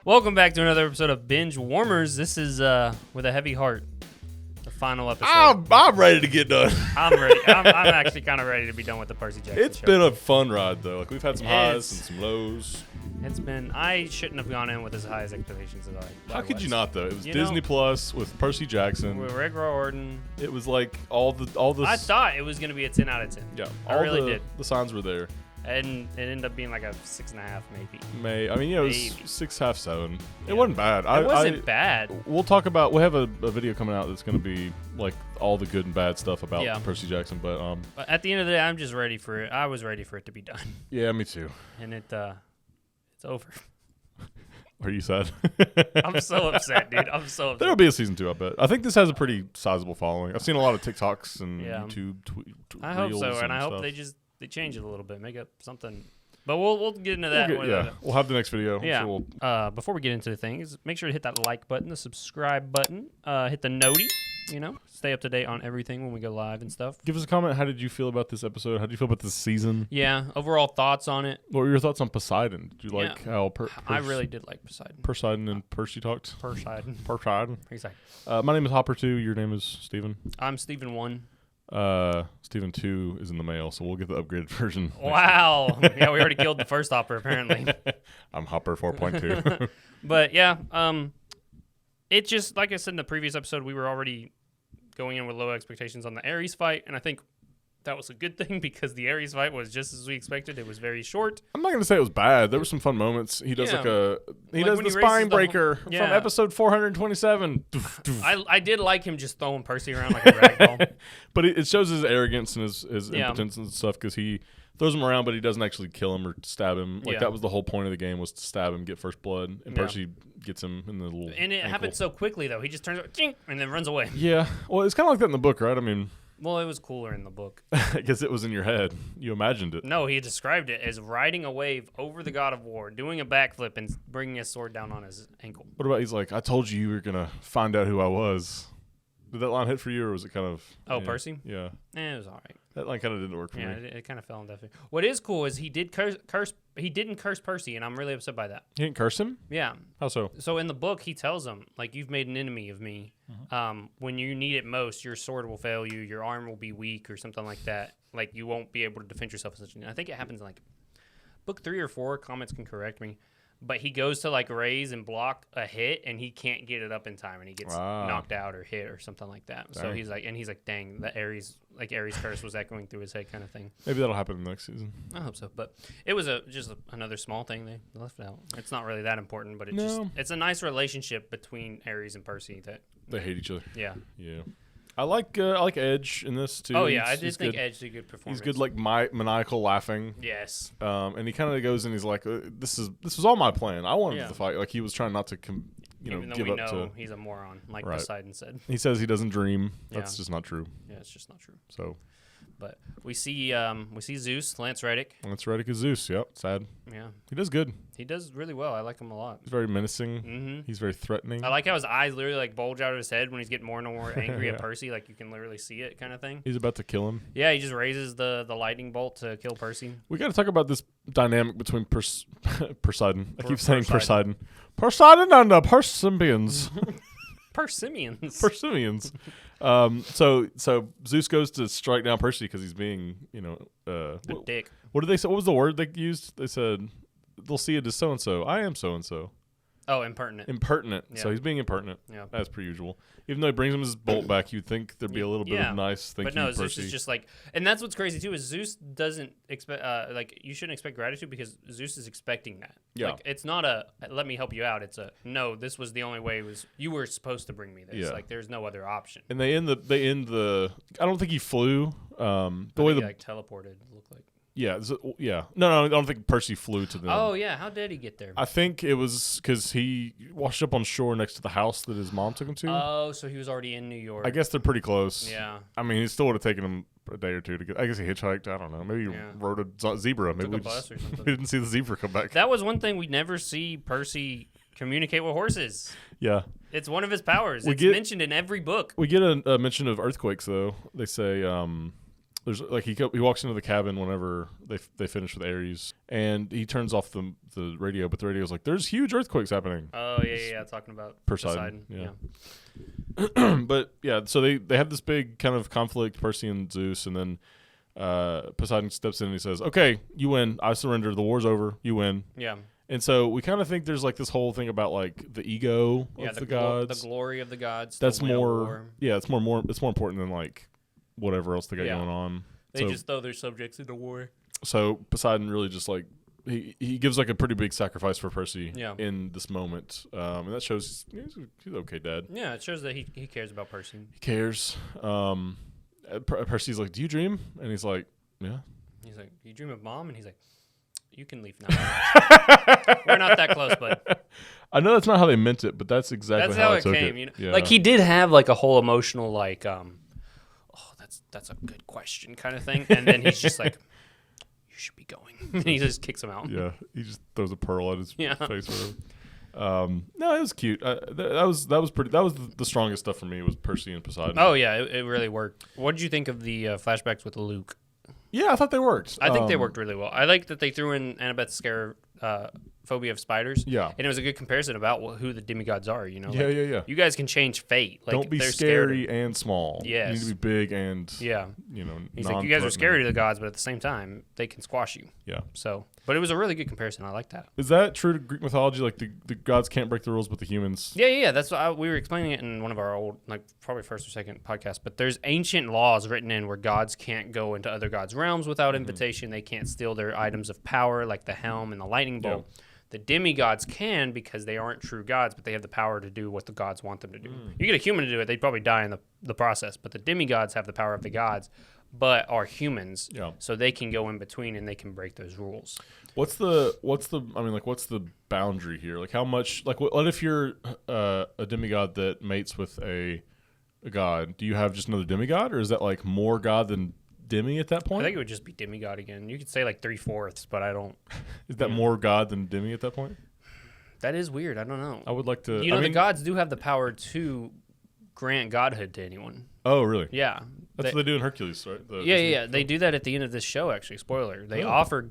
Welcome back to another episode of Binge Warmers. This is with a heavy heart, the final episode. I'm ready to get done. I'm ready. I'm actually kind of ready to be done with the Percy Jackson It's show. been a fun ride though. Like we've had some highs and some lows. It's been. I shouldn't have gone in with as high as expectations as I. How could you not though? It was You Disney know, Plus with Percy Jackson. With Rick Riordan. It was like all the. I thought it was going to be a 10 out of 10. Yeah, I really did. The signs were there. And it ended up being like a 6.5 maybe. It was 6.5, 7. It wasn't bad. It wasn't bad. We'll talk about. We have a video coming out that's going to be like all the good and bad stuff about Percy Jackson. But at the end of the day, I'm just ready for it. I was ready for it to be done. Yeah, me too. And it's over. Are you sad? I'm so upset, dude. I'm so upset. There'll be a season 2, I bet. I think this has a pretty sizable following. I've seen a lot of TikToks and YouTube I hope reels so, and I hope they change it a little bit, make it something. But we'll get into that. We'll have the next video. Yeah. Sure before we get into the things, make sure to hit that like button, the subscribe button, hit the noti. Stay up to date on everything when we go live and stuff. Give us a comment. How did you feel about this episode? How did you feel about this season? Yeah, overall thoughts on it. What were your thoughts on Poseidon? Did you like how I really did like Poseidon. Poseidon and Percy talked? Poseidon. Exactly. My name is Hopper 2. Your name is Steven. I'm Steven 1. Steven 2 is in the mail, so we'll get the upgraded version. Wow. Yeah, we already killed the first Hopper, apparently. I'm Hopper 4.2. But yeah, it just, like I said in the previous episode, we were already going in with low expectations on the Ares fight, and I think that was a good thing because the Ares fight was just as we expected. It was very short. I'm not going to say it was bad. There were some fun moments. He does does the spine breaker from episode 427. I did like him just throwing Percy around like a rag ball. But it shows his arrogance and his impotence and stuff because he throws him around, but he doesn't actually kill him or stab him. That was the whole point of the game, was to stab him, get first blood, and Percy gets him in the little And it happened so quickly, though. He just turns and then runs away. Yeah. Well, it's kind of like that in the book, right? I mean... Well, it was cooler in the book. Because it was in your head. You imagined it. No, he described it as riding a wave over the God of War, doing a backflip, and bringing his sword down on his ankle. What about, he's like, I told you were going to find out who I was. Did that line hit for you, or was it kind of... Percy? Yeah. It was all right. That line kind of didn't work for me. Yeah, it kind of fell in deaf ears. What is cool is he did curse. He didn't curse Percy, and I'm really upset by that. He didn't curse him? Yeah. How so? So in the book, he tells him, like, you've made an enemy of me. When you need it most, your sword will fail you, your arm will be weak, or something like that. Like, you won't be able to defend yourself. I think it happens in, like, book 3 or 4. Comments can correct me. But he goes to, like, raise and block a hit, and he can't get it up in time, and he gets knocked out or hit or something like that. Dang. So he's like, dang, the Ares curse was echoing through his head kind of thing. Maybe that'll happen in the next season. I hope so. But it was just another small thing they left out. It's not really that important, but it's a nice relationship between Ares and Percy that they hate each other. Yeah. Yeah. I like Edge in this too. Oh yeah, I did think Edge did a good performance. He's good, like maniacal laughing. Yes. And he kind of goes and he's like, "This was all my plan. I wanted the fight." Like he was trying not to, Even though give we up know to. He's a moron, like Poseidon said. He says he doesn't dream. That's just not true. Yeah, it's just not true. So. But we see Zeus, Lance Reddick. Lance Reddick is Zeus. Yep. Sad. Yeah. He does good. He does really well. I like him a lot. He's very menacing. Mm-hmm. He's very threatening. I like how his eyes literally like bulge out of his head when he's getting more and more angry at Percy. Like you can literally see it, kind of thing. He's about to kill him. Yeah, he just raises the lightning bolt to kill Percy. We got to talk about this dynamic between Poseidon. I keep saying Poseidon. Poseidon and the Persimmons. Persimmons. So Zeus goes to strike down Percy because he's being, a dick. What did they say? What was the word they used? They said they'll see it as so and so. I am so and so. Oh, impertinent. Yeah. So he's being impertinent. Yeah. As per usual. Even though he brings him his bolt back, you'd think there'd be a little bit of nice thinking. But no, Percy. Zeus is just like, and that's what's crazy too, is Zeus doesn't expect, you shouldn't expect gratitude because Zeus is expecting that. Yeah. Like, it's not a, let me help you out. It's a, no, this was the only way you were supposed to bring me this. Yeah. Like, there's no other option. And they end the, I don't think he flew. The way he teleported, it looked like. Yeah, No, I don't think Percy flew to them. Oh, yeah. How did he get there? I think it was because he washed up on shore next to the house that his mom took him to. Oh, so he was already in New York. I guess they're pretty close. Yeah. I mean, he still would have taken him a day or two to get. I guess he hitchhiked. I don't know. Maybe he rode a zebra. Maybe took a bus or something. We didn't see the zebra come back. That was one thing we never see Percy communicate with horses. Yeah. It's one of his powers. It's mentioned in every book. We get a mention of earthquakes, though. They say there's like he walks into the cabin whenever they finish with Ares, and he turns off the radio, but the radio's like, "There's huge earthquakes happening." Oh yeah, talking about Poseidon. Yeah. But yeah, so they have this big kind of conflict, Percy and Zeus, and then Poseidon steps in and he says, "Okay, you win. I surrender. The war's over. You win." Yeah. And so we kind of think there's like this whole thing about like the ego of the gods, the glory of the gods. That's more. Yeah, it's more important than like whatever else they got going on. They just throw their subjects into war. So Poseidon really just like he gives like a pretty big sacrifice for Percy in this moment, and that shows he's okay dad. Yeah, it shows that he cares about Percy. He cares. Percy's like, "Do you dream?" And he's like, "Yeah." He's like, "You dream of mom?" And he's like, "You can leave now." We're not that close, but I know that's not how they meant it, but that's exactly how it came. You know? Yeah. Like he did have like a whole emotional like that's a good question kind of thing, and then he's just like, "You should be going," and he just kicks him out. Yeah, he just throws a pearl at his face. No, it was cute. That was pretty. That was the strongest stuff for me. Was Percy and Poseidon. Oh yeah, it really worked. What did you think of the flashbacks with Luke? Yeah, I thought they worked. I think they worked really well. I like that they threw in Annabeth's scare phobia of spiders. Yeah. And it was a good comparison about who the demigods are, you know? Yeah, yeah. You guys can change fate. Like, don't be scary and small. Yes. You need to be big and, He's like, you guys are scary to the gods, but at the same time, they can squash you. Yeah. So, but it was a really good comparison. I like that. Is that true to Greek mythology? Like, the gods can't break the rules, but the humans? Yeah. That's we were explaining it in one of our old, like, probably first or second podcasts, but there's ancient laws written in where gods can't go into other gods' realms without invitation. They can't steal their items of power, like the helm and the lightning bolt. Yeah. The demigods can because they aren't true gods, but they have the power to do what the gods want them to do. You get a human to do it, they'd probably die in the process. But the demigods have the power of the gods, but are humans, so they can go in between and they can break those rules. What's the boundary here? Like how much? Like what if you're a demigod that mates with a god? Do you have just another demigod, or is that like more god than demi at that point? I think it would just be demigod again. You could say like 3/4, but I don't. Is that more god than demi at that point? That is weird. I don't know. I would like to. The gods do have the power to grant godhood to anyone. Oh, really? Yeah. That's what they do in Hercules, right? Yeah. They do that at the end of this show, actually. Spoiler. They offer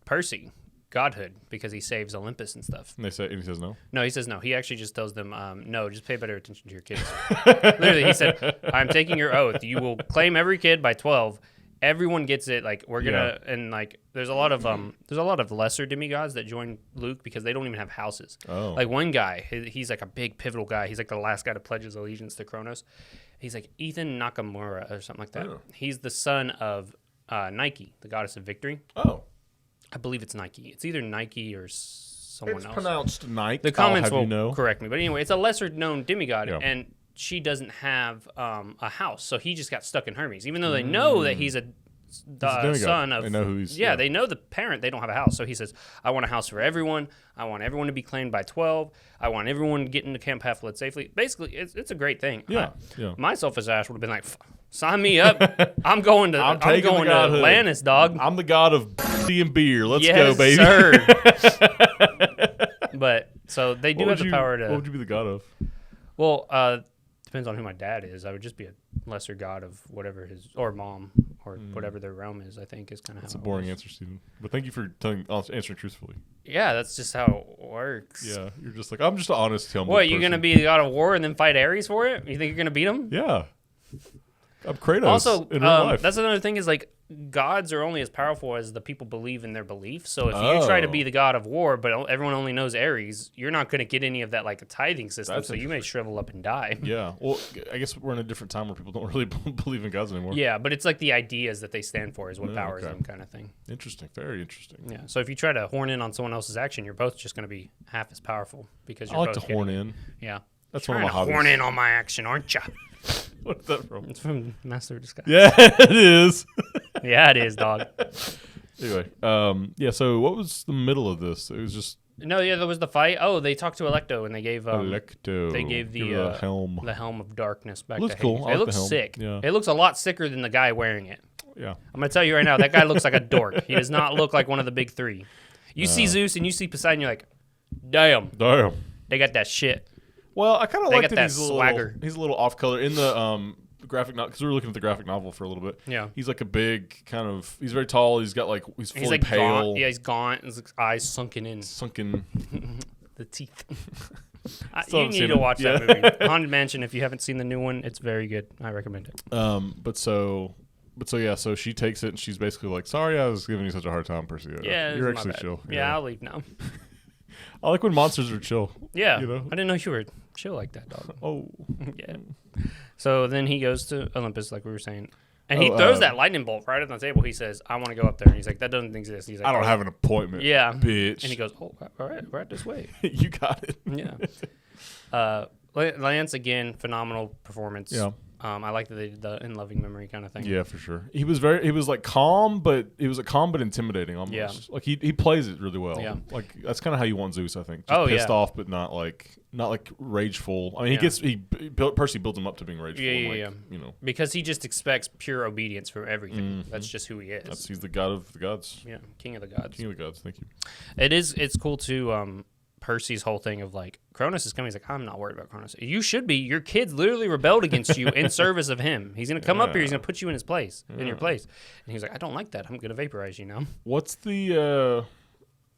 Percy godhood because he saves Olympus and stuff. And he says no? No, he says no. He actually just tells them, no, just pay better attention to your kids. Literally, he said, I'm taking your oath. You will claim every kid by 12. Everyone gets it. Like, we're going to, and like, there's a lot of lesser demigods that join Luke because they don't even have houses. Oh. Like one guy, he's like a big pivotal guy. He's like the last guy to pledge his allegiance to Kronos. He's like Ethan Nakamura or something like that. Oh. He's the son of Nike, the goddess of victory. Oh. I believe it's Nike. It's either Nike or someone else. It's pronounced Nike. The comments will correct me. But anyway, it's a lesser-known demigod, and she doesn't have a house. So he just got stuck in Hermes. Even though they know that he's a son of... They know who he's... Yeah, they know the parent. They don't have a house. So he says, I want a house for everyone. I want everyone to be claimed by 12. I want everyone to get into Camp Half-Blood safely. Basically, it's a great thing. Yeah. My selfish ass would have been like... Sign me up. I'm going to Atlantis, dog. I'm the god of and beer. Let's go, baby. Sir. But so they do have the power to. What would you be the god of? Well, depends on who my dad is. I would just be a lesser god of whatever his or mom or whatever their realm is. I think is kind of. That's a boring answer, Stephen. But thank you for answering truthfully. Yeah, that's just how it works. Yeah, you're just like I'm just an honest. What, you're gonna be the god of war and then fight Ares for it? You think you're gonna beat him? Yeah. I'm Kratos. Also, in real life. That's another thing is like gods are only as powerful as the people believe in their belief. So if you try to be the god of war, but everyone only knows Ares, you're not going to get any of that like a tithing system. So you may shrivel up and die. Yeah. Well, I guess we're in a different time where people don't really believe in gods anymore. Yeah, but it's like the ideas that they stand for is what powers them, kind of thing. Interesting. Very interesting. Yeah. So if you try to horn in on someone else's action, you're both just going to be half as powerful because you're I like to horn in. Yeah. That's one of my hobbies. Horn in on my action, aren't you? What's that from? It's from Master of Disguise. Yeah, it is. Yeah, it is, dog. Anyway, so what was the middle of this? It was just... No, yeah, there was the fight. Oh, they talked to Electo, and they gave... Electo. They gave the helm. The helm of darkness back looks to cool. Hades. It looks sick. Yeah. It looks a lot sicker than the guy wearing it. Yeah. I'm going to tell you right now, that guy looks like a dork. He does not look like one of the big three. You see Zeus and you see Poseidon, you're like, damn. They got that shit. Well, I kind of like that he's a little off color in the graphic novel because we were looking at the graphic novel for a little bit. Yeah. He's like a big kind of. He's very tall. He's got he's fully like pale. Gaunt. Yeah, he's gaunt. His eyes sunken in. The teeth. You need to watch that movie. Haunted Mansion. If you haven't seen the new one, it's very good. I recommend it. So she takes it and she's basically like, "Sorry, I was giving you such a hard time, Percy. Yeah, you're actually chill. Yeah, I'll leave now." I like when monsters are chill. Yeah, you know? I didn't know you were chill like that, dog. Oh, yeah. So then he goes to Olympus, like we were saying, and he throws that lightning bolt right on the table. He says, "I want to go up there." And he's like, "That doesn't exist." He's like, "I don't have an appointment." Yeah, bitch. And he goes, "Oh, all right, right this way." You got it. Yeah. Lance again, phenomenal performance. Yeah. I like that they did the in loving memory kind of thing. Yeah, for sure. He was like calm, but calm but intimidating almost. Yeah. Like he plays it really well. Yeah. Like that's kind of how you want Zeus, I think. Just pissed off, but not like rageful. I mean, Percy builds him up to being rageful. Yeah. You know, because he just expects pure obedience from everything. Mm-hmm. That's just who he is. He's the god of the gods. Yeah, king of the gods. King of the gods. Thank you. It's cool to Percy's whole thing of like Cronus is coming. He's like, I'm not worried about Cronus. You should be. Your kids literally rebelled against you in service of him. He's gonna come up here. He's gonna put you in his place, in your place. And he's like, I don't like that. I'm gonna vaporize you now. What's the?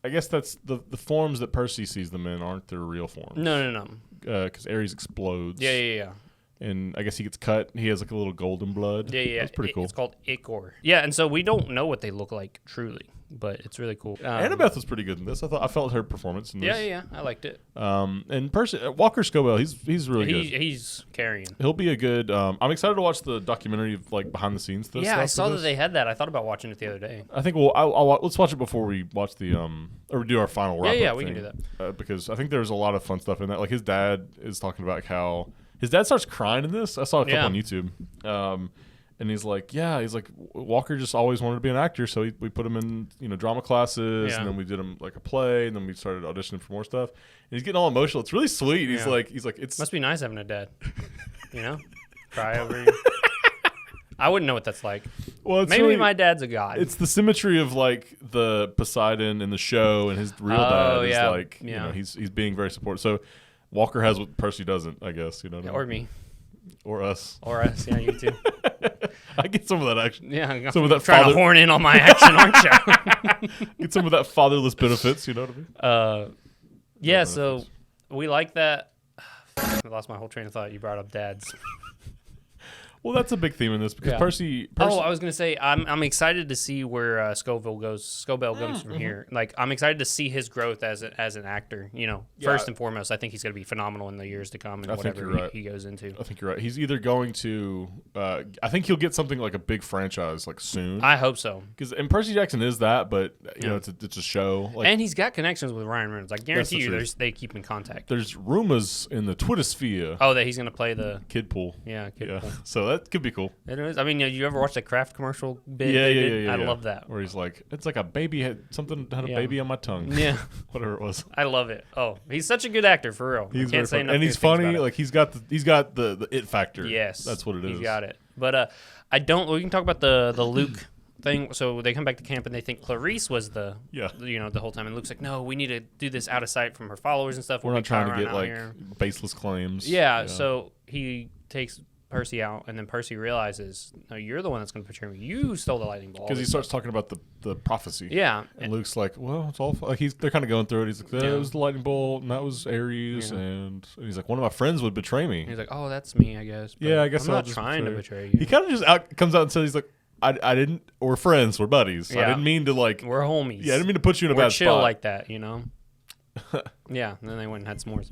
I guess that's the forms that Percy sees them in aren't their real forms. No. Because Ares explodes. Yeah. And I guess he gets cut. He has like a little golden blood. Yeah. That's pretty cool. It's called Ichor. Yeah, and so we don't know what they look like truly, but it's really cool. Annabeth was pretty good in this. I felt her performance in this. Yeah, I liked it. And Percy Walker Scobell, he's really good. He's carrying. He'll be a good. I'm excited to watch the documentary of like behind the scenes. I saw that they had that. I thought about watching it the other day. I think let's watch it before we watch the or do our final wrap. Yeah, we can do that because I think there's a lot of fun stuff in that. Like his dad is talking about how his dad starts crying in this. I saw a clip on YouTube. And he's like, Walker just always wanted to be an actor, so we put him in, drama classes, and then we did him like a play, and then we started auditioning for more stuff. And he's getting all emotional. It's really sweet. He's like, it's must be nice having a dad, cry over you. I wouldn't know what that's like. Well, maybe really, my dad's a god. It's the symmetry of like the Poseidon in the show, and his real dad is like, he's being very supportive. So Walker has what Percy doesn't, I guess. Or me. Or us. Yeah, you too. I get some of that action. Yeah, some of that trying to horn in on my action, aren't you? Get some of that fatherless benefits, you know what I mean? Yeah, so we like that. I lost my whole train of thought. You brought up dads. Well, that's a big theme in this because Percy. Oh, I was gonna say I'm excited to see where Scobell goes from here. Like I'm excited to see his growth as an actor. First and foremost, I think he's gonna be phenomenal in the years to come and whatever he goes into. I think you're right. He's either going to. I think he'll get something like a big franchise like soon. I hope so. And Percy Jackson is that, but it's a show. And he's got connections with Ryan Reynolds. I guarantee you, they keep in contact. There's rumors in the Twitter sphere. Oh, that he's gonna play the kid pool. Yeah, kid pool. So that could be cool. It is. I mean, you ever watch the Kraft commercial bit? Yeah. I love that. Where he's like, it's like a baby had a baby on my tongue. Yeah. Whatever it was. I love it. Oh, he's such a good actor for real. He's can't say and he's funny. Like he's got the it factor. Yes. That's what it is. He's got it. But we can talk about the Luke thing. So they come back to camp and they think Clarice was the whole time. And Luke's like, no, we need to do this out of sight from her followers and stuff. We're not trying to get like baseless claims. Yeah. So he takes Percy out, and then Percy realizes, no, you're the one that's going to betray me. You stole the lightning ball. Because he starts talking about the prophecy. Yeah. And Luke's like, well, it's all like they're kind of going through it. He's like, it was the lightning bolt, and that was Ares, and he's like, one of my friends would betray me. And he's like, oh, that's me, I guess. But I guess I'm not trying to betray you. He kind of just comes out and says, he's like, I didn't. We're friends. We're buddies. I didn't mean to like. We're homies. Yeah, I didn't mean to put you in a bad spot. We're chill like that, Yeah, and then they went and had s'mores.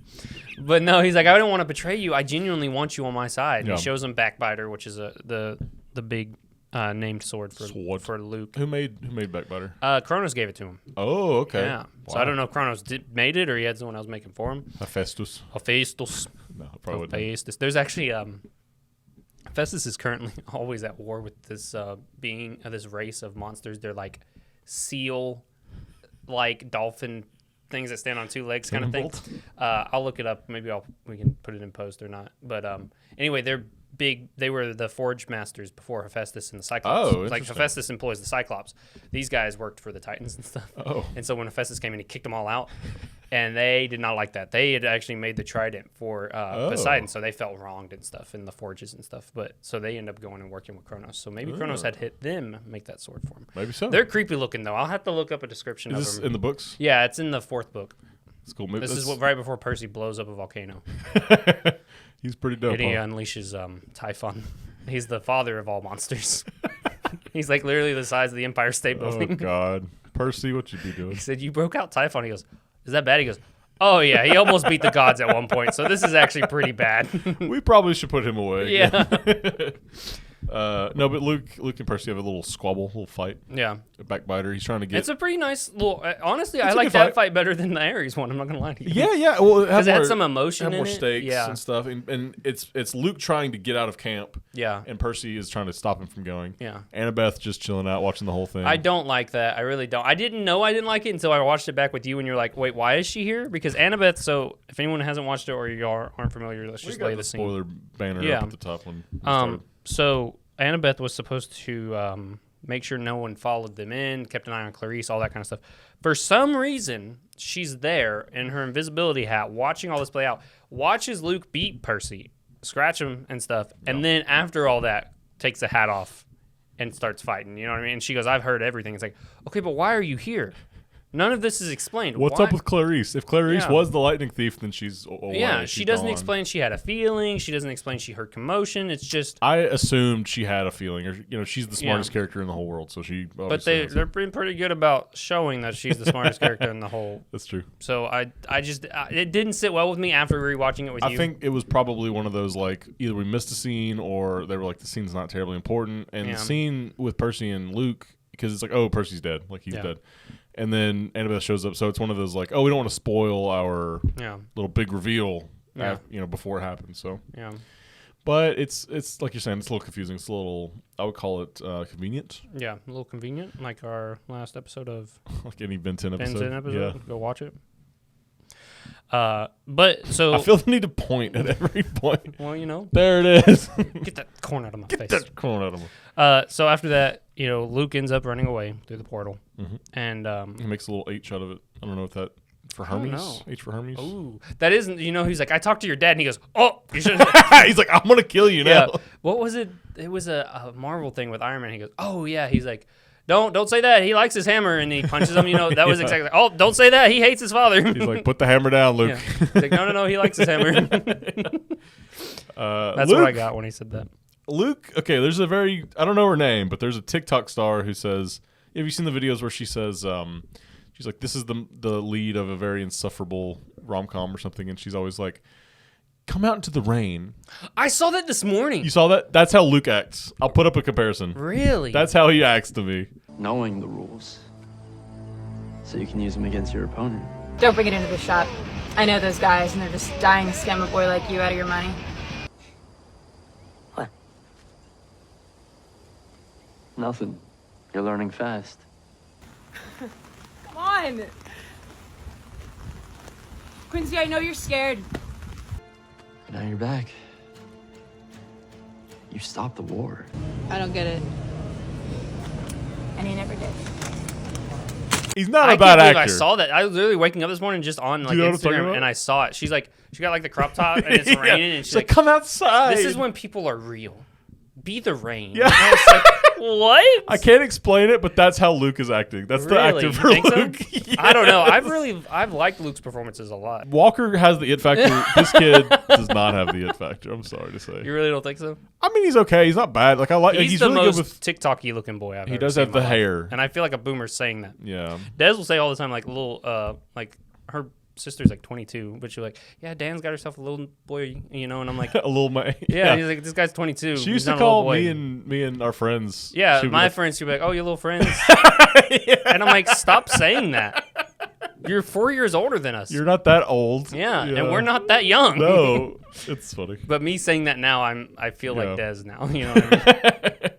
But no, he's like, I don't want to betray you. I genuinely want you on my side. Yeah. He shows him Backbiter, which is the big named sword for Luke. Who made Backbiter? Kronos gave it to him. Oh, okay. Yeah. Wow. So I don't know if Kronos made it or he had someone else make it for him. Hephaestus. No, probably Hephaestus. There's actually Hephaestus is currently always at war with this this race of monsters. They're like seal, like dolphin things that stand on two legs kind of thing. I'll look it up. Maybe we can put it in post or not. But anyway, they're big. They were the Forge Masters before Hephaestus and the Cyclops. Oh, like Hephaestus employs the Cyclops. These guys worked for the Titans and stuff. Oh. And so when Hephaestus came in, he kicked them all out. And they did not like that. They had actually made the trident for Poseidon, so they felt wronged and stuff in the forges and stuff. But so they end up going and working with Kronos. So maybe Kronos had hit them make that sword for him. Maybe so. They're creepy looking though. I'll have to look up a description of Is this them. in the books? Yeah, it's in the 4th book. It's cool. This is right before Percy blows up a volcano. He's pretty dope. And he unleashes Typhon. He's the father of all monsters. He's like literally the size of the Empire State Building. Oh God, Percy, what you be doing? He said, "You broke out Typhon." He goes, "Is that bad?" He goes, "Oh yeah, he almost beat the gods at one point, so this is actually pretty bad." We probably should put him away. Yeah. No, but Luke and Percy have a little squabble, little fight. Yeah. A backbiter. He's trying to get. It's a pretty nice little. Honestly, It's I a like good that fight better than the Ares one. I'm not gonna lie to you. Yeah. Well, Because it had some emotion had in more it. stakes Yeah. and stuff, and it's Luke trying to get out of camp. Yeah. And Percy is trying to stop him from going. Yeah. Annabeth just chilling out, watching the whole thing. I don't like that. I really don't. I didn't know I didn't like it until I watched it back with you, and you're like, "Wait, why is she here?" Because Annabeth. So if anyone hasn't watched it or you aren't familiar, let's just lay the scene. Spoiler banner Yeah. up at the top when we started. So Annabeth was supposed to make sure no one followed them in, kept an eye on Clarice, all that kind of stuff. For some reason, she's there in her invisibility hat, watching all this play out. Watches Luke beat Percy, scratch him and stuff, and then after all that, takes the hat off and starts fighting. You know what I mean? And she goes, "I've heard everything." It's like, okay, but why are you here? None of this is explained. What's Why? up with Clarice? If Clarice was the lightning thief, then she's away. Yeah, She's she doesn't gone. explain she had a feeling. She doesn't explain she heard commotion. It's just. I assumed she had a feeling, or she's the smartest character in the whole world, so she. But they're been pretty good about showing that she's the smartest character in the whole. That's true. So I just it didn't sit well with me after rewatching it with you. I think it was probably one of those like either we missed a scene or they were like the scene's not terribly important, and the scene with Percy and Luke because it's like Percy's dead, like he's dead. And then Annabeth shows up, so it's one of those like, we don't want to spoil our little big reveal, before it happens. So but it's like you're saying, it's a little confusing. It's a little, I would call it convenient. Yeah, a little convenient, like our last episode of like any Ben 10 episode. Ben 10 episode. Yeah. Go watch it. But so I feel the need to point at every point. Well, there it is. Get that corn out of my face. Get that corn out of my. So after that, Luke ends up running away through the portal, and he makes a little H out of it. I don't know what that for Hermes. H for Hermes. Ooh, that isn't. He's like, I talked to your dad, and he goes, "Oh, you should." He's like, I'm gonna kill you now. What was it? It was a Marvel thing with Iron Man. He goes, "Oh yeah." He's like, Don't say that. He likes his hammer, and he punches him. That was exactly. Oh, don't say that. He hates his father. He's like, put the hammer down, Luke. He's like, no. He likes his hammer. That's Luke, what I got when he said that. Luke. Okay, there's I don't know her name, but there's a TikTok star who says, have you seen the videos where she says, she's like, this is the lead of a very insufferable rom-com or something, and she's always like, come out into the rain. I saw that this morning. You saw that? That's how Luke acts. I'll put up a comparison. Really? That's how he acts to me. Knowing the rules, so you can use them against your opponent. Don't bring it into the shop. I know those guys, and they're just dying to scam a boy like you out of your money. What? Nothing. You're learning fast. Come on! Quincy, I know you're scared. Now you're back. You stopped the war. I don't get it. And he never did. He's not I a bad can't believe actor. I saw that. I was literally waking up this morning just on like Instagram, and I saw it. She's like, she got like the crop top, and it's raining, and she's like, come outside. This is when people are real. Be the rain. Yeah. And I was like, what? I can't explain it, but that's how Luke is acting. That's the actor You for think Luke. So? Yeah. I don't know. I've liked Luke's performances a lot. Walker has the it factor. This kid does not have the it factor. I'm sorry to say. You really don't think so? I mean, he's okay. He's not bad. Like I like. He's He's the really most good with. TikTok-y looking boy I've ever He does seen have the in my life. hair. And I feel like a boomer saying that. Yeah. Des will say all the time, like little, like her sister's like 22, but you're like, yeah, Dan's got herself a little boy, and I'm like, A little man. yeah, he's like, this guy's 22. She He's used to not a little call boy. me and our friends. Yeah, she would my like- friends, she'd be like, oh, you little friends. And I'm like, stop saying that. You're 4 years older than us. You're not that old. Yeah, and we're not that young. No, it's funny. But me saying that now, I feel like Des now. You know what I mean?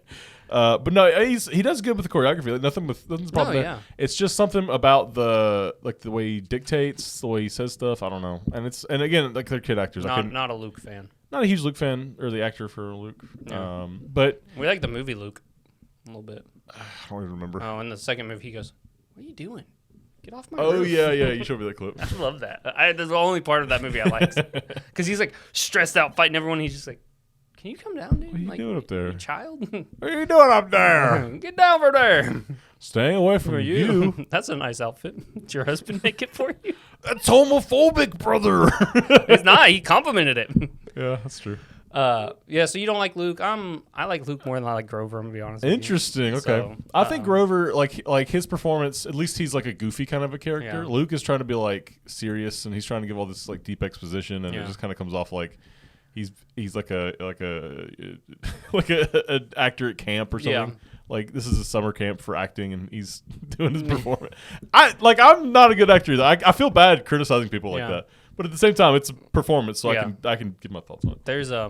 But no, he does good with the choreography. Like nothing's a problem. Oh, there. yeah. It's just something about the way he dictates, the way he says stuff. I don't know. And again, like they're kid actors. Not a Luke fan. Not a huge Luke fan or the actor for Luke. Yeah. But We like the movie Luke a little bit. I don't even remember. Oh, in the second movie, he goes, "What are you doing? get off my Oh roof. yeah, you showed me that clip. I love that. That's the only part of that movie I liked. Because he's like stressed out fighting everyone. He's just like, can you come down, dude? What are you doing up there? You child? What are you doing up there? Get down from there. Staying away from you. That's a nice outfit. Did your husband make it for you? That's homophobic, brother. It's not. He complimented it. Yeah, that's true. Yeah, so you don't like Luke. I like Luke more than I like Grover, I'm going to be honest with you. Interesting. Okay. So, I think Grover, like his performance, at least he's like a goofy kind of a character. Yeah. Luke is trying to be like serious, and he's trying to give all this like deep exposition, and it just kind of comes off like he's like a an actor at camp or something. Yeah. Like this is a summer camp for acting, and he's doing his performance. I'm not a good actor either. I feel bad criticizing people like that, but at the same time, it's a performance, so I can give my thoughts on it. There's a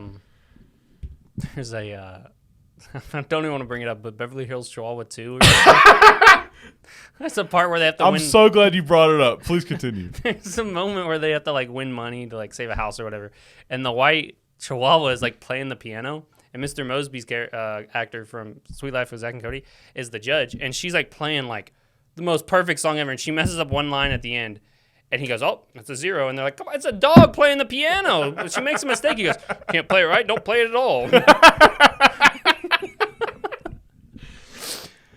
I don't even want to bring it up, but Beverly Hills Chihuahua 2. That's a part where they have to I'm win. so glad you brought it up. Please continue. There's a moment where they have to like win money to like save a house or whatever, and the white Chihuahua is like playing the piano, and Mr. Mosby's actor from Sweet Life of Zack and Cody is the judge, and she's like playing like the most perfect song ever, and she messes up one line at the end, and he goes, "Oh, it's a 0," and they're like, "Come on, it's a dog playing the piano." She makes a mistake. He goes, "Can't play it right. Don't play it at all."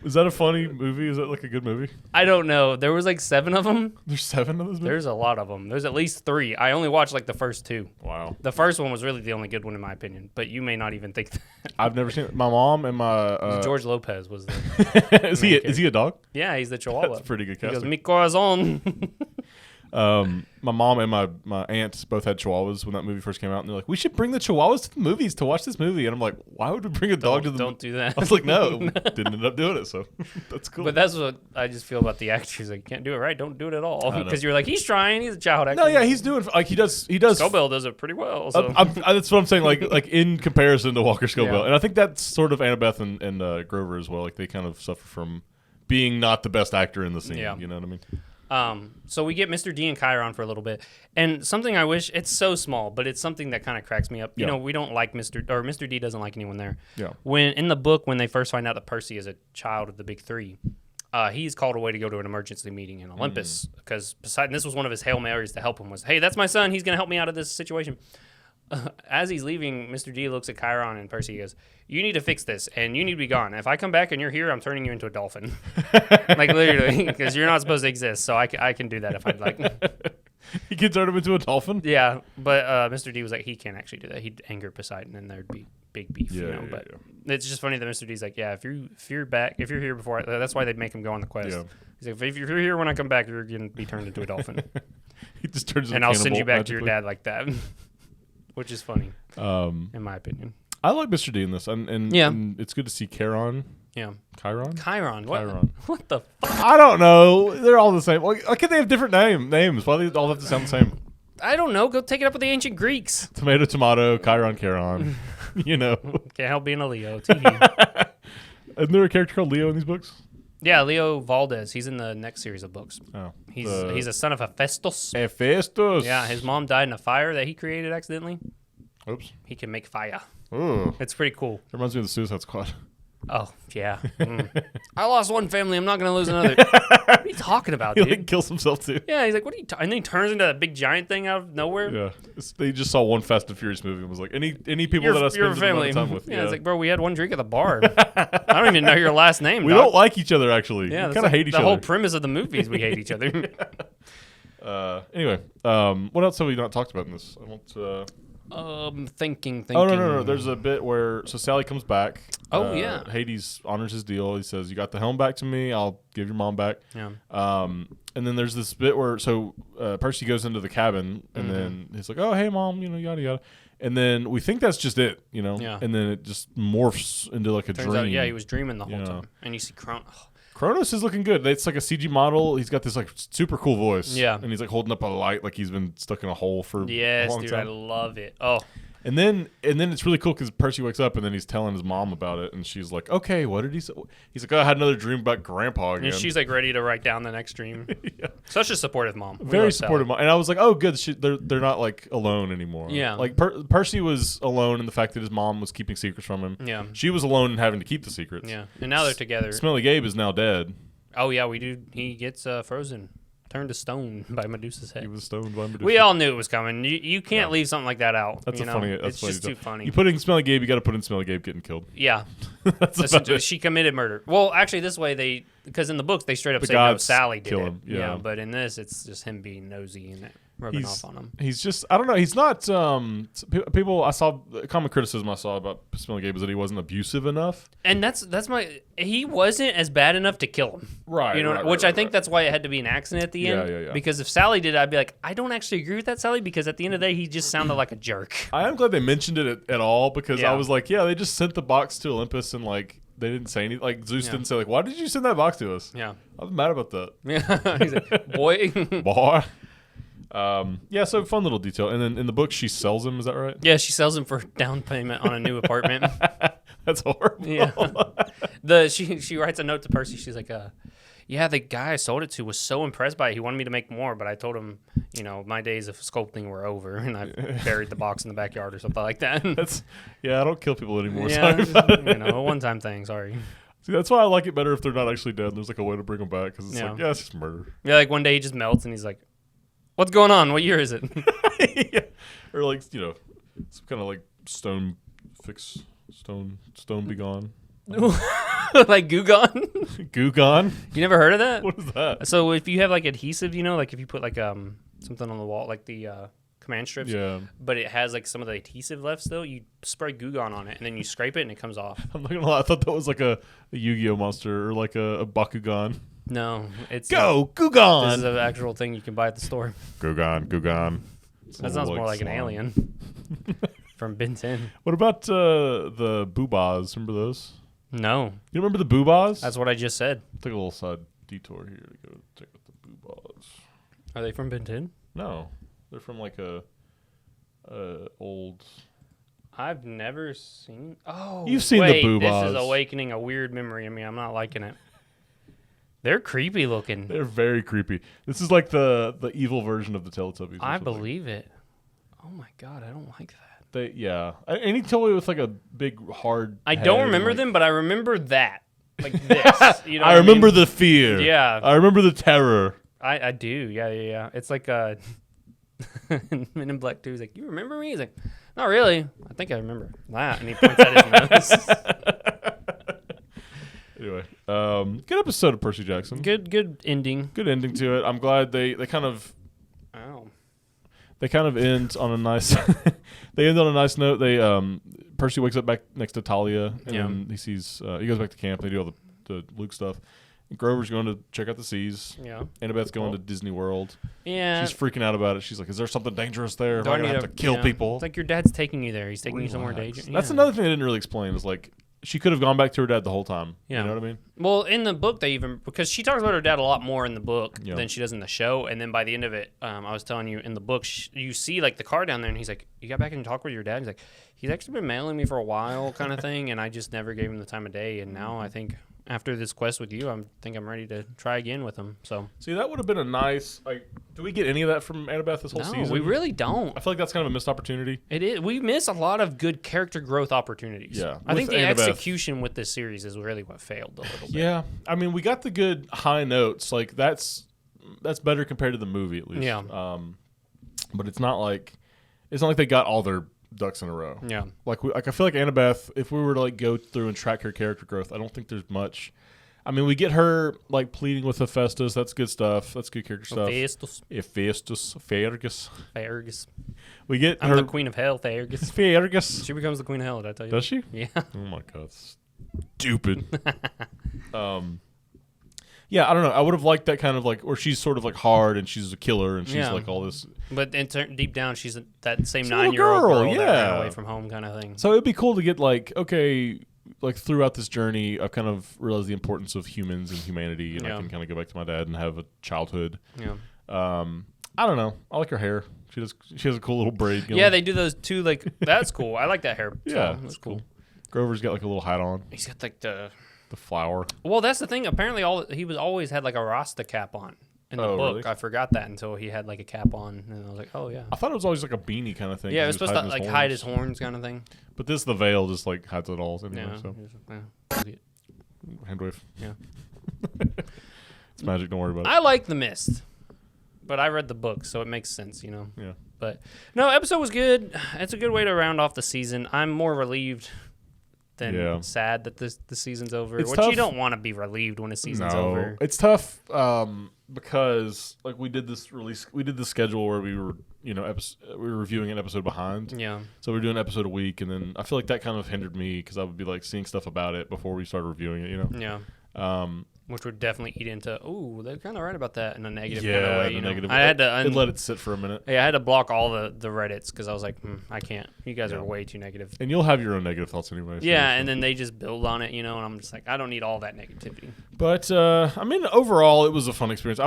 Is that a funny movie? Is that like a good movie? I don't know. There was like 7 of them. There's 7 of those movies? There's a lot of them. There's at least 3. I only watched like the first 2. Wow. The first one was really the only good one in my opinion, but you may not even think that. I've never seen it. My mom and my... George Lopez was the... is he a dog? Yeah, he's the Chihuahua. That's pretty good He goes, casting. "Mi corazón." My mom and my aunt both had Chihuahuas when that movie first came out, and they're like, "We should bring the Chihuahuas to the movies to watch this movie." And I'm like, "Why would we bring a dog to the?" Don't do that. I was like, "No," didn't end up doing it. So that's cool. But that's what I just feel about the actors. Like, you can't do it right. Don't do it at all. know. Because you're like, he's trying. He's a child actor. no, yeah, he's doing like he does. Scobell does it pretty well. So. that's what I'm saying. Like in comparison to Walker Scobell, Yeah. and I think that's sort of Annabeth and Grover as well. Like they kind of suffer from being not the best actor in the scene. Yeah. You know what I mean? So we get Mr. D and Chiron for a little bit, and something I wish, it's so small, but it's something that kind of cracks me up. You know, we don't like Mr. D doesn't like anyone there. Yeah. When in the book, when they first find out that Percy is a child of the big 3, he's called away to go to an emergency meeting in Olympus because Poseidon, this was one of his Hail Marys to help him, was, "Hey, that's my son. He's going to help me out of this situation." As he's leaving, Mr. D looks at Chiron and Percy. He goes, "You need to fix this, and you need to be gone. If I come back and you're here, I'm turning you into a dolphin." Like, literally, because you're not supposed to exist, so I can do that if I'd like. He can turn him into a dolphin. Yeah, but Mr. D was like, he can't actually do that. He'd anger Poseidon, and there'd be big beef, But it's just funny that Mr. D's like, "Yeah, if you're here before, that's why they make him go on the quest." Yeah. He's like, "If you're here when I come back, you're going to be turned into a dolphin, He just turns into and a I'll send you cannibal back to your magically. dad like that." Which is funny, in my opinion. I like Mr. D in this, and it's good to see Chiron. Yeah. Chiron? Chiron. What? Chiron. What the fuck? I don't know. They're all the same. Why can't they have different names? Why do they all have to sound the same? I don't know. Go take it up with the ancient Greeks. Tomato, tomato, Chiron, Chiron. You know. Can't help being a Leo. Isn't there a character called Leo in these books? Yeah, Leo Valdez. He's in the next series of books. Oh. He's a son of Hephaestus. Hephaestus. Yeah, his mom died in a fire that he created accidentally. Oops. He can make fire. Ooh. It's pretty cool. It reminds me of the Suicide Squad. Oh, yeah. I lost one family. I'm not going to lose another. What are you talking about, He dude? like kills himself too. Yeah, he's like, "What are you?" And then he turns into that big giant thing out of nowhere. Yeah. They just saw one Fast and Furious movie and was like, any people that I Your spend family. time with. Yeah, it's like, bro, we had one drink at the bar. I don't even know your last name. We dog. don't like each other, actually. Yeah, we that's kind of hate each the other. whole premise of the movie is we hate each other. Anyway, what else have we not talked about in this? I want Thinking. Oh, no. There's a bit where, so Sally comes back. Oh, yeah. Hades honors his deal. He says, "You got the helm back to me. I'll give your mom back." Yeah. And then there's this bit where, Percy goes into the cabin, and then he's like, "Oh, hey, mom," yada, yada. And then we think that's just it, Yeah. And then it just morphs into like a Turns dream. out, yeah, he was dreaming the whole Yeah. time. And you see Crown. Kronos is looking good. It's like a CG model. He's got this like super cool voice. Yeah. And he's like holding up a light like he's been stuck in a hole for a Yes, long dude, time. I love it. Oh, And then it's really cool because Percy wakes up and then he's telling his mom about it, and she's like, "Okay, what did he say?" He's like, "Oh, I had another dream about Grandpa again." and she's like ready to write down the next dream. Yeah. Such a supportive mom. We Very love supportive Sally. mom. And I was like, "Oh, good. They're not like alone anymore." Yeah. Like Percy was alone in the fact that his mom was keeping secrets from him. Yeah. She was alone in having to keep the secrets. Yeah, and now they're together. Smelly Gabe is now dead. Oh yeah, we do. He gets frozen. turned to stone by Medusa's head. He was stoned by Medusa. We all knew it was coming. You can't leave something like that out. That's you a know? funny. It's just too funny. You put in Smelly Gabe, you got to put in Smelly Gabe getting killed. Yeah. That's about it. She committed murder. Well, actually, this way because in the books they straight up The say no, gods Sally did kill it. him, yeah. But in this, it's just him being nosy and rubbing off on him. He's just, I don't know. He's not. People, I saw common criticism I saw about Smelly Gabe is that he wasn't abusive enough. And that's my. He wasn't as bad enough to kill him. Right. You know, right, which right, I think right. that's why it had to be an accident at the end. Yeah. Because if Sally did it, I'd be like, I don't actually agree with that, Sally, because at the end of the day, he just sounded like a jerk. I am glad they mentioned it at all because Yeah. I was like, yeah, they just sent the box to Olympus and like they didn't say anything. Like Zeus didn't say like, why did you send that box to us? Yeah. I was mad about that. Yeah. He's like, boy. Boy. Yeah, so fun little detail. And then in the book, she sells him. Is that right? Yeah, she sells him for down payment on a new apartment. That's horrible. Yeah. She writes a note to Percy. She's like, yeah, the guy I sold it to was so impressed by it. He wanted me to make more, but I told him, my days of sculpting were over, and I buried the box in the backyard or something like that. I don't kill people anymore. Yeah, Sorry about it. a one-time thing. Sorry. See, that's why I like it better if they're not actually dead. There's like a way to bring them back because it's like, yeah, it's just murder. Yeah, like one day he just melts, and he's like, what's going on? What year is it? Yeah. Or like, some kind of like stone be gone. Like Goo Gone? Goo Gone? You never heard of that? What is that? So if you have like adhesive, like if you put like something on the wall, like the command strips, Yeah. but it has like some of the adhesive left still, you spray Goo Gone on it, and then you scrape it, and it comes off. I'm not gonna lie, I thought that was like a Yu-Gi-Oh monster or like a Bakugan. No, it's Go, This is Gugan! an actual thing you can buy at the store. Gugan. That sounds more like an alien from Ben 10. What about the Boobas? Remember those? No, You remember the Boobas? that's what I just said. Take a little side detour here to go check out the Boobas. Are they from Ben 10? No, they're from like a old. I've never seen. Oh, You've seen the wait, Boobas. This is awakening a weird memory in me. I'm not liking it. They're creepy looking. They're very creepy. This is like the evil version of the Teletubbies. I believe it. Oh my god, I don't like that. Any toy with like a big hard. I head don't and, remember like- them, but I remember that. Like this. You know I what remember mean? the fear. Yeah. I remember the terror. I do. Yeah. It's like Men in Black 2. He's like, you remember me? He's like, not really. I think I remember that. And he points at his nose. Anyway, good episode of Percy Jackson. Good ending. Good ending to it. I'm glad they kind of Oh. end on a nice. They end on a nice note. They Percy wakes up back next to Talia, and then he sees he goes back to camp. They do all the Luke stuff. And Grover's going to check out the seas. Yeah. Annabeth's going to Disney World. Yeah. She's freaking out about it. She's like, "Is there something dangerous there? Am I gonna have to kill yeah. people?" It's like your dad's taking you there. He's taking you somewhere Relax. dangerous. That's Yeah. another thing they didn't really explain. Is like she could have gone back to her dad the whole time. Yeah. You know what I mean? Well, in the book, because she talks about her dad a lot more in the book Yeah. than she does in the show. And then by the end of it, I was telling you in the book, you see like the car down there, and he's like, "You got back and talk with your dad?" He's like, "He's actually been mailing me for a while, kind of thing, and I just never gave him the time of day. And now I think after this quest with you, I'm ready to try again with him." So See, that would have been a nice. Like, do we get any of that from Annabeth this whole no, season? we really don't. I feel like that's kind of a missed opportunity. It is. We miss a lot of good character growth opportunities. Yeah, I think with the Annabeth. execution with this series is really what failed a little bit. Yeah, I mean, we got the good high notes. Like that's better compared to the movie at least. Yeah. But it's not like they got all their ducks in a row. Yeah. Like I feel like Annabeth. If we were to like go through and track her character growth, I don't think there's much. I mean, we get her like pleading with Hephaestus. That's good stuff. That's good character stuff. Hephaestus, Fergus. Fergus. We get I'm her. the queen of hell, Fergus. Fergus. She becomes the queen of hell, did I tell you? Does she? Yeah. Oh my god, stupid. Yeah, I don't know. I would have liked that kind of like, or she's sort of like hard and she's a killer and she's Yeah. like all this. But deep down, she's that same She's a little 9-year-old girl, girl that yeah. ran away from home kind of thing. So it'd be cool to get like, okay, like throughout this journey, I've kind of realized the importance of humans and humanity, and I Yeah. can kind of go back to my dad and have a childhood. Yeah. I don't know. I like her hair. She has a cool little braid going. Yeah, they do those two. Like that's cool. I like that hair. Yeah, so, that's cool. Grover's got like a little hat on, He's got like the. the flower. Well, that's the thing. Apparently, he was always had like a Rasta cap on in the Oh, book. really? I forgot that until he had like a cap on, and I was like, oh yeah. I thought it was always like a beanie kind of thing. Yeah, it 'cause was he supposed to hiding like hide his horns kind of thing. But the veil just like hides it all anyway. Yeah. So Yeah. hand wave. Yeah. It's magic. Don't worry about it. I like the mist. but I read the book, so it makes sense, Yeah. But no, episode was good. It's a good way to round off the season. I'm more relieved than sad that the season's over. It's Which tough. you don't want to be relieved when a season's over. It's tough because like we did this schedule where we were we were reviewing an episode behind. Yeah. So we were doing an episode a week, and then I feel like that kind of hindered me because I would be like seeing stuff about it before we started reviewing it. Yeah. Which would definitely eat into. Oh, they're kind of right about that in a negative yeah, kind of way. the negative. I had to let it sit for a minute. Yeah, I had to block all the Reddits because I was like, I can't. You guys are way too negative. And you'll have your own negative thoughts anyway. So yeah, and then they just build on it, and I'm just like, I don't need all that negativity. But I mean, overall, it was a fun experience.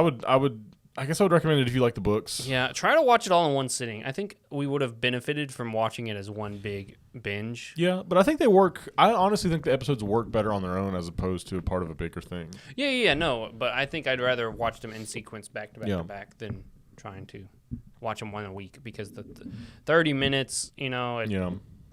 I guess I would recommend it if you like the books. Yeah, try to watch it all in one sitting. I think we would have benefited from watching it as one big binge. Yeah, but I think they work. I honestly think the episodes work better on their own as opposed to a part of a bigger thing. Yeah, no, but I think I'd rather watch them in sequence back to back to back than trying to watch them one a week because the 30 minutes,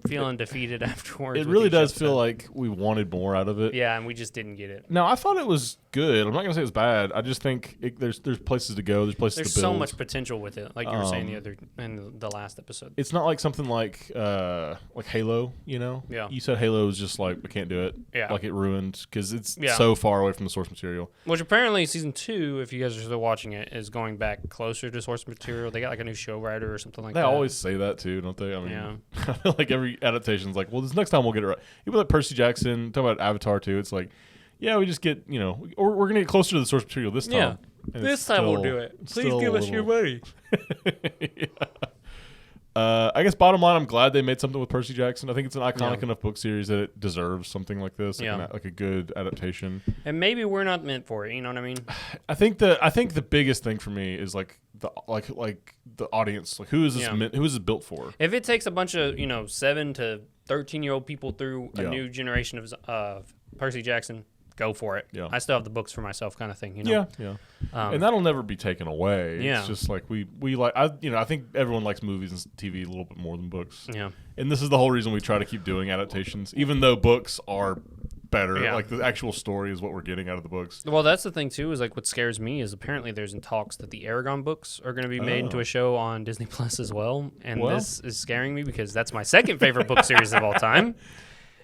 feeling defeated afterwards. It really does feel like we wanted more out of it. Yeah, and we just didn't get it. Now, I thought it was good. I'm not going to say it's bad. I just think there's places to go. There's places to build. There's so much potential with it, like you were saying in the last episode. It's not like something like Halo, Yeah. You said Halo is just like, we can't do it. Yeah. Like it ruined because it's so far away from the source material. Which apparently season 2, if you guys are still watching it, is going back closer to source material. They got like a new show writer or something like that. They always say that too, don't they? I mean, yeah. I feel like every adaptation's like, well, this next time we'll get it right. Even like Percy Jackson, talk about Avatar too. It's like, yeah, we just get, or we're going to get closer to the source material this time. Yeah. And this time we'll do it. Please give us your money. Yeah. I guess bottom line, I'm glad they made something with Percy Jackson. I think it's an iconic enough book series that it deserves something like this, like a good adaptation. And maybe we're not meant for it. You know what I mean? I think the biggest thing for me is like the audience. Like who is this who is this built for? If it takes a bunch of 7 to 13-year-old people through a new generation of Percy Jackson, go for it. Yeah. I still have the books for myself, kind of thing. Yeah. And that'll never be taken away. Yeah. It's just like we like I think everyone likes movies and TV a little bit more than books. Yeah. And this is the whole reason we try to keep doing adaptations, even though books are better. Yeah. Like the actual story is what we're getting out of the books. Well, that's the thing too. Is like what scares me is apparently there's in talks that the Aragon books are going to be made into a show on Disney Plus as well, and this is scaring me because that's my second favorite book series of all time.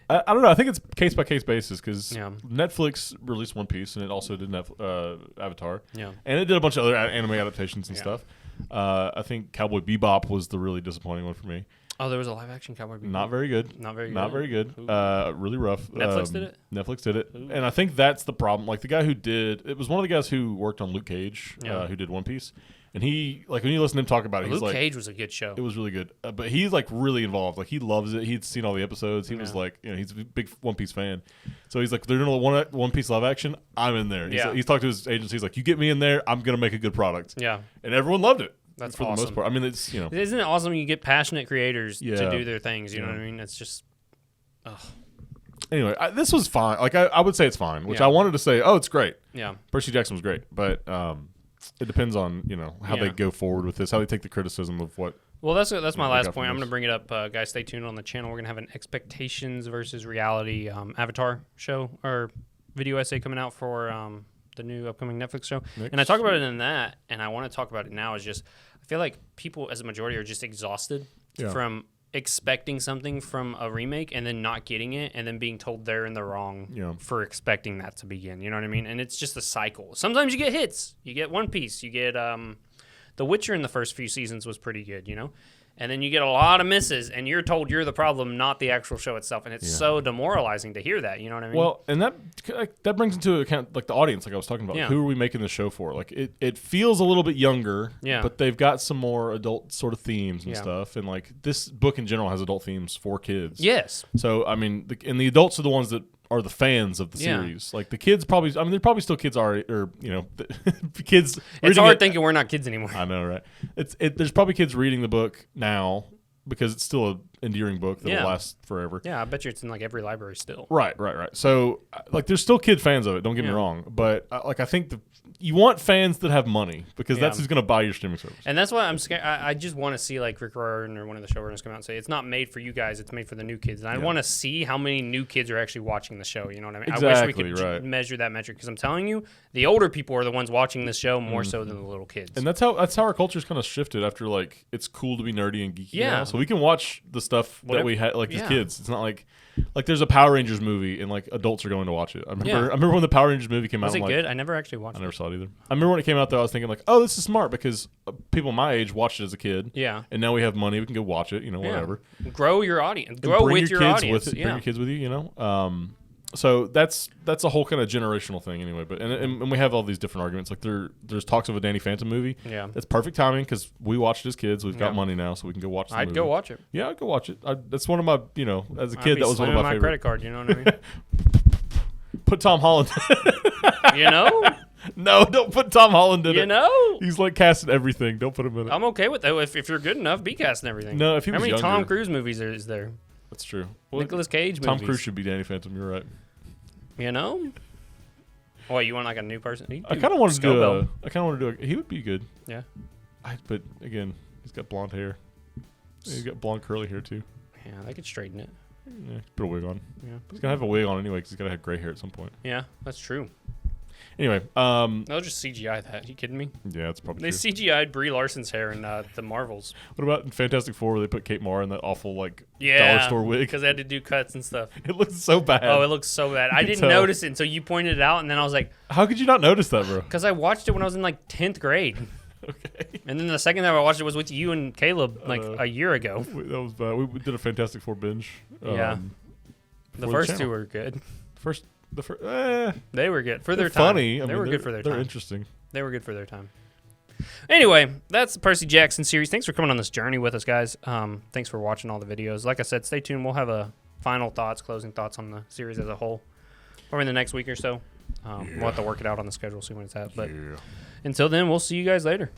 I don't know. I think it's case by case basis because Yeah. Netflix released One Piece and it also did Avatar. Yeah. And it did a bunch of other anime adaptations and stuff. I think Cowboy Bebop was the really disappointing one for me. Oh, there was a live action Cowboy Bebop. Not very good. Not very good. Not very good. Really rough. Netflix did it? Netflix did it. And I think that's the problem. Like the guy who did it was one of the guys who worked on Luke Cage, who did One Piece. And he, like, when you listen to him talk about it, he's Luke like... Cage was a good show. It was really good. But he's, like, really involved. Like, he loves it. He'd seen all the episodes. He was, like, he's a big One Piece fan. So he's like, they're doing One Piece live action. I'm in there. He's talked to his agency. He's like, you get me in there, I'm going to make a good product. Yeah. And everyone loved it. That's for awesome. the most part. I mean, it's, Isn't it awesome you get passionate creators Yeah. to do their things? You know what I mean? It's just... Anyway, this was fine. Like, I would say it's fine, which Yeah. I wanted to say, oh, it's great. Yeah. Percy Jackson was great. But it depends on, how they go forward with this, how they take the criticism of what... Well, that's my last got point. from I'm going this. to bring it up. Guys, stay tuned on the channel. We're going to have an expectations versus reality Avatar show or video essay coming out for the new upcoming Netflix show. And I talk about it in that, and I want to talk about it now, is just I feel like people as a majority are just exhausted from expecting something from a remake and then not getting it and then being told they're in the wrong for expecting that to begin. You know what I mean? And it's just a cycle. Sometimes you get hits. You get One Piece. You get... The Witcher in the first few seasons was pretty good, And then you get a lot of misses, and you're told you're the problem, not the actual show itself. And it's so demoralizing to hear that, you know what I mean? Well, and that brings into account, like, the audience, like I was talking about. Yeah. Who are we making the show for? Like, it feels a little bit younger, Yeah. but they've got some more adult sort of themes and stuff. And, like, this book in general has adult themes for kids. Yes. So, I mean, and the adults are the ones that are the fans of the series. Like, the kids probably, I mean, they're probably still kids kids. It's hard thinking we're not kids anymore. I know, right? There's probably kids reading the book now because it's still endearing book that'll last forever. Yeah, I bet you it's in like every library still. Right. So, like, there's still kid fans of it. Don't get me wrong, but I think you want fans that have money because that's who's going to buy your streaming service. And that's why I'm scared. I just want to see like Rick Riordan or one of the showrunners come out and say it's not made for you guys. It's made for the new kids. And I want to see how many new kids are actually watching the show. You know what I mean? Exactly, I wish we could measure that metric because I'm telling you, the older people are the ones watching this show more so than the little kids. And that's how our culture's kind of shifted after like it's cool to be nerdy and geeky. Yeah. Now. So we can watch the stuff that we had like as kids. It's not like there's a Power Rangers movie and like adults are going to watch it. I remember when the Power Rangers movie came out. Was it like, good? I never actually watched it. I never saw it either. I remember when it came out though, I was thinking like, oh, this is smart because people my age watched it as a kid. Yeah. And now we have money, we can go watch it, whatever. Grow your audience. And Grow bring with your kids audience. With it. Bring your kids with you, So that's a whole kind of generational thing anyway. But and we have all these different arguments. Like there's talks of a Danny Phantom movie. Yeah. That's perfect timing because we watched it as kids. We've got money now, so we can go watch the movie. I'd go watch it. Yeah, I'd go watch it. That's one of my, as a kid, that was one of my favorite. Credit card, you know what I mean? Put Tom Holland. You know? No, don't put Tom Holland in it. You know? He's like casting everything. Don't put him in it. I'm okay with that. If you're good enough, be casting everything. No, if he was How many younger. Tom Cruise movies is there? That's true. Nicolas Cage movies. Tom Cruise should be Danny Phantom. You're right. You know? What, you want like a new person? I kind of want to do he would be good. Yeah. But again, he's got blonde hair. He's got blonde curly hair too. Yeah, they could straighten it. Yeah, put a wig on. Yeah. He's gonna have a wig on anyway because he's gotta have gray hair at some point. Yeah, that's true. Anyway, they'll just CGI that. Are you kidding me? Yeah, that's probably They true. CGI'd Brie Larson's hair in the Marvels. What about in Fantastic Four where they put Kate Mara in that awful like Yeah, dollar store wig? because they had to do cuts and stuff. It looks so bad. Oh, it looks so bad. I didn't tell. notice it until you pointed it out, and then I was like, how could you not notice that, bro? because I watched it when I was in like 10th grade. Okay. And then the second time I watched it was with you and Caleb like a year ago. That was bad. We did a Fantastic Four binge. Yeah. The for first the two were good. The first, They were good for their they're time. funny. They were good for their time. They're interesting. They were good for their time. Anyway, that's the Percy Jackson series. Thanks for coming on this journey with us, guys. Thanks for watching all the videos. Like I said, stay tuned. We'll have a closing thoughts on the series as a whole, or in the next week or so. We'll have to work it out on the schedule, see when it's at. But until then, we'll see you guys later.